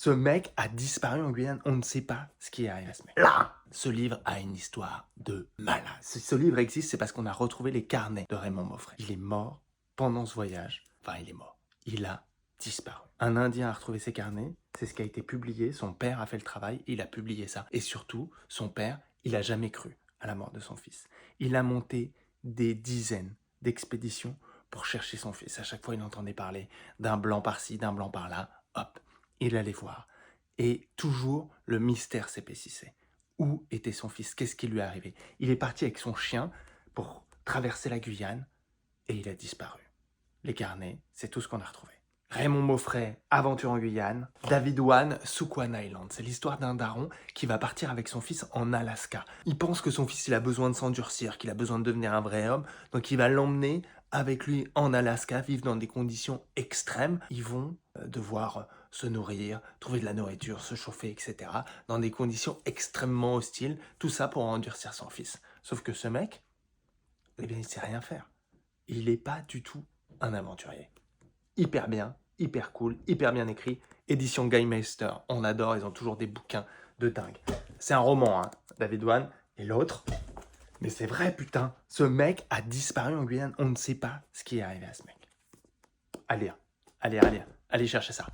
Ce mec a disparu en Guyane, on ne sait pas ce qui est arrivé à ce mec. Là, ce livre a une histoire de malade. Si ce livre existe, c'est parce qu'on a retrouvé les carnets de Raymond Moffret. Il est mort pendant ce voyage. Enfin, il est mort. Il a disparu. Un Indien a retrouvé ses carnets, c'est ce qui a été publié, son père a fait le travail, il a publié ça. Et surtout, son père, il a jamais cru à la mort de son fils. Il a monté des dizaines d'expéditions pour chercher son fils. À chaque fois, il entendait parler d'un blanc par-ci, d'un blanc par-là, hop, il allait voir. Et toujours, le mystère s'épaississait. Où était son fils? Qu'est-ce qui lui est arrivé? Il est parti avec son chien pour traverser la Guyane et il a disparu. Les carnets, c'est tout ce qu'on a retrouvé. Raymond Moffret, aventure en Guyane. David Wan, Squam Island. C'est l'histoire d'un daron qui va partir avec son fils en Alaska. Il pense que son fils, il a besoin de s'endurcir, qu'il a besoin de devenir un vrai homme. Donc il va l'emmener avec lui en Alaska, vivre dans des conditions extrêmes. Ils vont devoir se nourrir, trouver de la nourriture, se chauffer, etc. Dans des conditions extrêmement hostiles. Tout ça pour endurcir son fils. Sauf que ce mec, eh bien, il sait rien faire. Il n'est pas du tout un aventurier. Hyper bien, hyper cool, hyper bien écrit. Édition Gaimeister, on adore, ils ont toujours des bouquins de dingue. C'est un roman, hein, David Wan. Et l'autre, mais c'est vrai, putain, ce mec a disparu en Guyane, on ne sait pas ce qui est arrivé à ce mec. Allez, allez chercher ça.